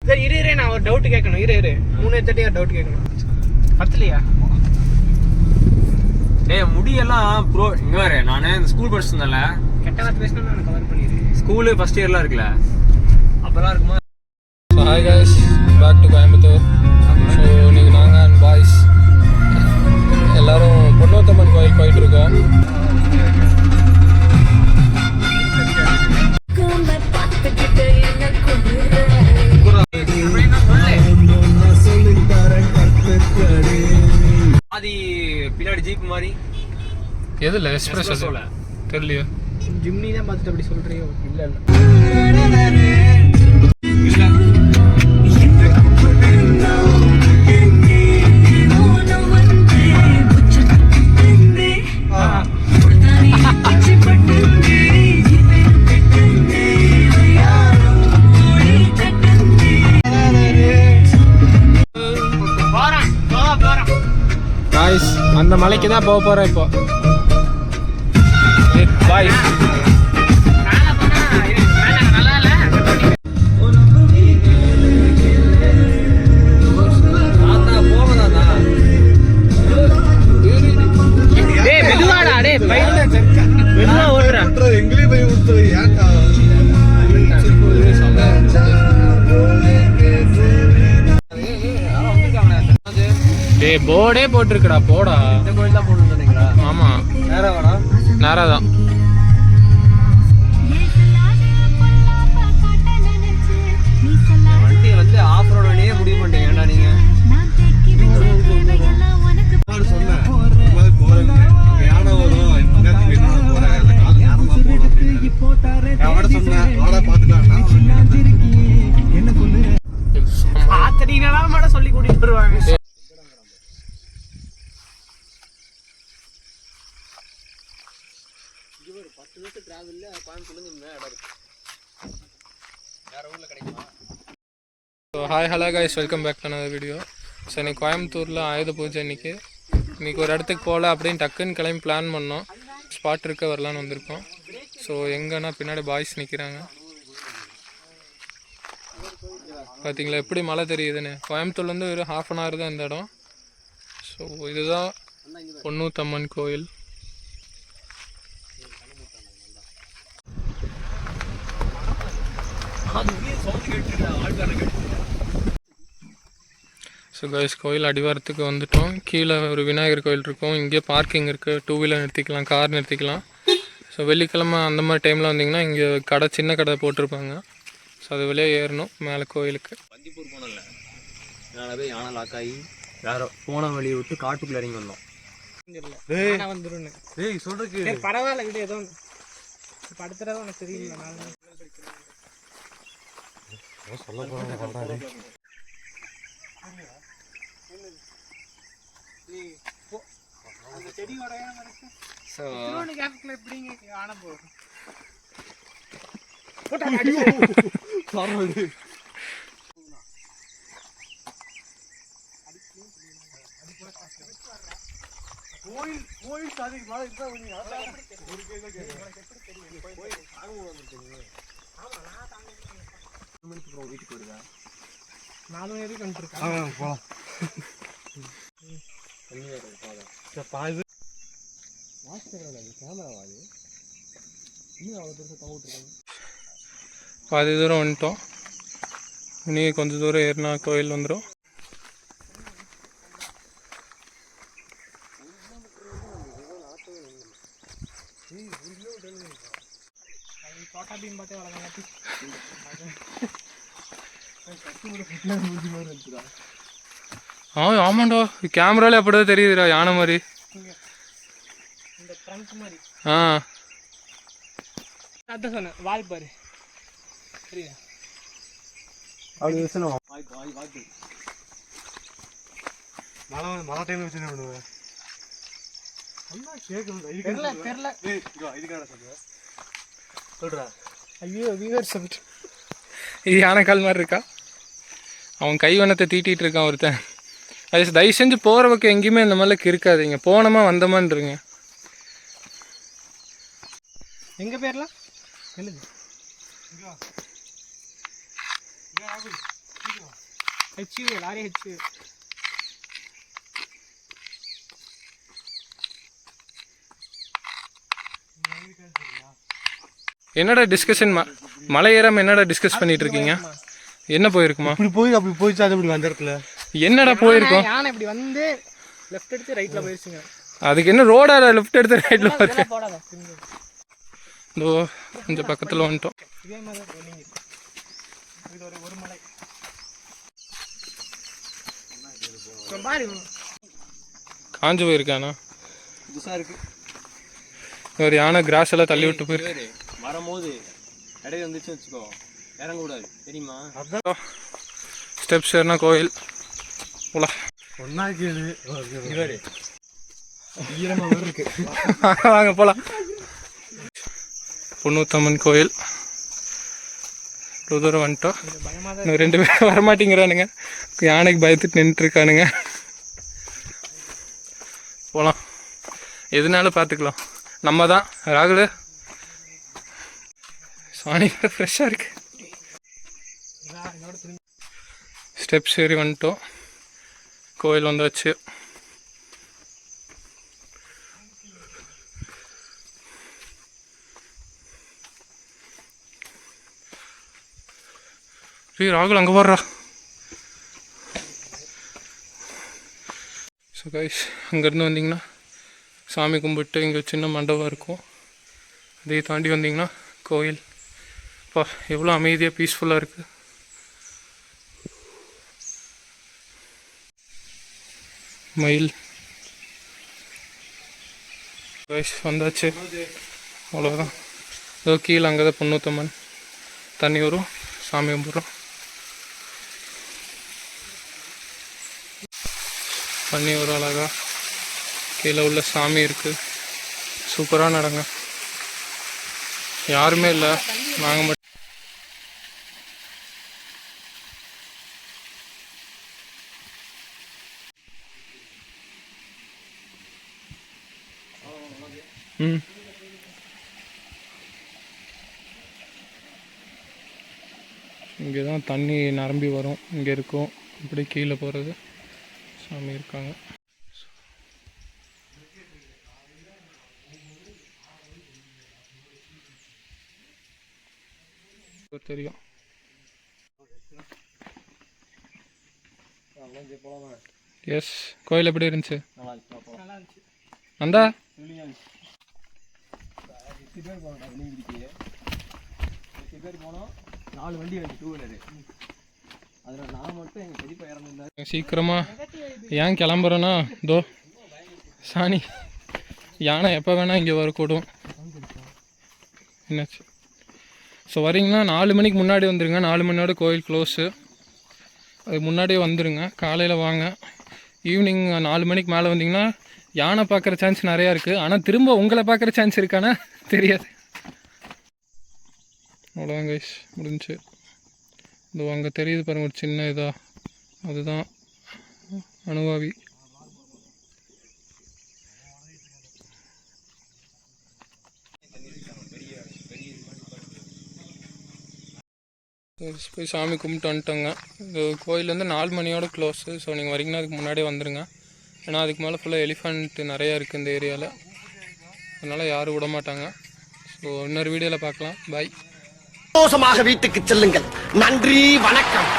சரி இரு நான் ஒரு டவுட் கேட்கணும். இரு 3:30 டவுட் கேட்கணும். பத்தலையா? டேய் முடியெல்லாம் ப்ரோ இங்க வேற நானே ஸ்கூல் படிச்சிருந்தேன்ல. கெட்ட வார்த்தை பேசினா நான் கவர் பண்ணிடுறேன். ஸ்கூலு ஃபர்ஸ்ட் இயர்லாம் இருக்குல்ல அப்பெல்லாம் இருக்குமா. So hi guys, back to Coimbatore. So இன்னைக்கு நாங்கள் அண்ட் பாய்ஸ் எல்லோரும் பொன்னோத்தம்மன் கோயில் போயிட்டுருக்கோம். அது பின்னாடி ஜீப் மாதிரி எதுல எக்ஸ்பிரஸ்ல தெரியலையோ. ஜிம்னி தான் பார்த்துட்டு அப்படி சொல்றியோ? இல்ல காய்ஸ் அந்த மலைக்கு தான் போக போகிறோம் இப்போ. பாய். போர்டே போட்டிருக்கடா போடா. இந்த கோயில் தான் போகணும்னு நினைக்கிறா? ஆமா நேராவாடா? நேரா தான். வண்டியை வந்து ஆஃப் ரோட் வண்டியே முடிவு பண்ணிட்டீங்க. ஏன்டா நீங்க சொல்லி கூட்டிட்டு வருவாங்க. So hi hello guys, welcome back to another video. So இன்னைக்கு கோயம்புத்தூரில் ஆயுத பூஜை. இன்றைக்கி ஒரு இடத்துக்கு போகல அப்படின்னு டக்குன்னு கிளம்பி பிளான் பண்ணோம். ஸ்பாட் இருக்க வரலான்னு வந்திருக்கோம். ஸோ எங்கன்னா பின்னாடி பாய்ஸ் நிற்கிறாங்க. பார்த்தீங்களா எப்படி மழை தெரியுதுன்னு. கோயம்புத்தூர்லேருந்து ஒரு 1/2 hour தான் இந்த இடம். ஸோ இதுதான் பொன்னூத்தம்மன் கோயில். ஸோ கைஸ் கோயில் அடிவாரத்துக்கு வந்துட்டோம். கீழே ஒரு விநாயகர் கோயில் இருக்கும். இங்கே பார்க்கிங் இருக்குது. 2 வீலர் நிறுத்திக்கலாம், கார் நிறுத்திக்கலாம். ஸோ வெள்ளிக்கிழமை அந்த மாதிரி டைமில் வந்தீங்கன்னா இங்கே கடை, சின்ன கடை போட்டிருப்பாங்க. ஸோ அது வெளியே ஏறணும் மேலே கோயிலுக்கு. பந்திப்பூர் போனோம்ல, அதனால போய் யானை லாக் ஆகி வேற போன வழியை விட்டு காட்டுக்குள்ள இறங்கி வந்தோம். சொல்றதுக்கு பரவாயில்ல விட ஏதோ படுத்துறதா உனக்கு தெரியல. சொல்ல போறாங்க. பாதி தூரம் வந்துட்டோம். இனி கொஞ்சம் தூரம் ஏறினா கோயில் வந்துடும். ஆமாண்டா, கேமரால அப்படிதான் தெரியுதுடா யானை மாதிரி. ஆ அதான் சொன்னேன், வால் பாரு. மழை டைம்ல வச்சு பண்ணுவேன். இது யானைக்கால் மாதிரி இருக்கா? அவன் கைவண்ணத்தை தீட்டிட்டு இருக்கான் ஒருத்தன். அது தயவு செஞ்சு போகிற பக்கம் எங்கேயுமே இந்த மாதிரிக்கு இருக்காதுங்க. போனோமா வந்தோமான்ருங்க. எங்க பேர்லாம் எழுது. HU lorry HU. என்னடா டிஸ்கஷன் மலை ஏறாம என்னடா டிஸ்கஸ் பண்ணிட்டு இருக்கீங்க? என்ன போயிருக்குமா? இப்படி போய் அப்படி போயிடுச்சு, அது இப்படி அந்த இடத்துல என்னடா போயிருக்கோம்? யானை இப்படி வந்து லெஃப்ட் எடுத்து ரைட்ல போயிருச்சுங்க. அதுக்கு என்ன ரோடா லெஃப்ட் எடுத்து ரைட்ல போயிருக்கு? போடாத இதோ கொஞ்சம் பக்கத்தில் வந்துட்டோம். இதே மாதிரி தான் ட்ரெயினிங். இது ஒரு மலை பாரு காஞ்சு போயிருக்கானா? புதுசாக இருக்கு. ஒரு யானை கிராஸ் எல்லாம் தள்ளி விட்டு போயிருக்கு. வரும்போது இடையில வந்துச்சு வச்சுக்கோ, இறங்கக்கூடாது தெரியுமா? ஸ்டெப்ஸ் ஏறினா கோயில் போல ஒன்னாக்கி ஈரமாக வேறு இருக்கு. வாங்க போகலாம். பொன்னூத்தம்மன் கோயில் இவ்வளோ தூரம் வந்துட்டோம். இன்னும் 2 பேரும் வரமாட்டேங்கிறானுங்க, யானைக்கு பயத்துட்டு நின்றுட்டுருக்கானுங்க. போகலாம், எதுனாலும் பார்த்துக்கலாம். நம்ம தான் ராகுல் சாணி ஃப்ரெஷ்ஷாக இருக்கு. ஸ்டெப்ஸ் ஏறி வந்துட்டோம், கோயில் வந்தாச்சு. ராகுல் அங்கே போடுறா. ஸோ கைஸ், அங்கேருந்து வந்தீங்கன்னா சாமி கும்பிட்டு இங்கே சின்ன மண்டபம் இருக்கும். அதை தாண்டி வந்தீங்கன்னா கோயில். அப்பா எவ்வளோ அமைதியாக பீஸ்ஃபுல்லாக இருக்குது. மயில் கைஸ் வந்தாச்சு, அவ்வளோதான். இதோ கீழே அங்கே தான் பொன்னூத்தம்மன் தண்ணி வரும், சாமி கும்பிட்றோம். தண்ணி ஒரு அழகா கீழே உள்ள சாமி இருக்குது. சூப்பராக நடங்க, யாருமே இல்லை, நாங்கள் மட்டும். இங்கே தான் தண்ணி நிரம்பி வரும், இங்கே இருக்கும். இப்படி கீழே போகிறது சாமி இருக்காங்க. தெரியும். எஸ், கோயில் எப்படி இருந்துச்சு? அந்தா 8 பேர் போனோம், 4 வண்டி வந்து 2 வீலரு. அதில் நான் மட்டும் எங்கள் பெரியப்பா இறந்துருந்தாரு. சீக்கிரமா ஏன் கிளம்புறோன்னா, இதோ சாணி யானை எப்போ வேணால் இங்கே வரக்கூடும். என்னாச்சு? ஸோ வரீங்கன்னா 4 மணிக்கு முன்னாடி வந்துடுங்க. 4 மணியோட கோயில் க்ளோஸு, அது முன்னாடியே வந்துடுங்க. காலையில் வாங்க. ஈவினிங் 4 மணிக்கு மேலே வந்தீங்கன்னா யானை பார்க்குற சான்ஸ் நிறையா இருக்குது. ஆனால் திரும்ப உங்களை பார்க்குற சான்ஸ் இருக்கானா தெரியாது. அவ்வளோதான் கைஸ், முடிஞ்சு. இதோ அங்கே தெரியுது பாருங்கள் ஒரு சின்ன இதா, அதுதான் அனுவாவி. போய் சாமி கும்பிட்டு வந்துட்டோங்க. இது கோயில் வந்து 4 மணியோட க்ளோஸு. ஸோ நீங்கள் வரீங்கன்னா அதுக்கு முன்னாடியே வந்துடுங்க. ஏன்னா அதுக்கு மேலே ஃபுல்லாக எலிஃபண்ட் நிறையா இருக்குது இந்த ஏரியாவில், அதனால் யாரும் விட மாட்டாங்க. ஸோ இன்னொரு வீடியோவில் பார்க்கலாம். பாய். சந்தோஷமாக வீட்டுக்கு செல்லுங்கள். நன்றி, வணக்கம்.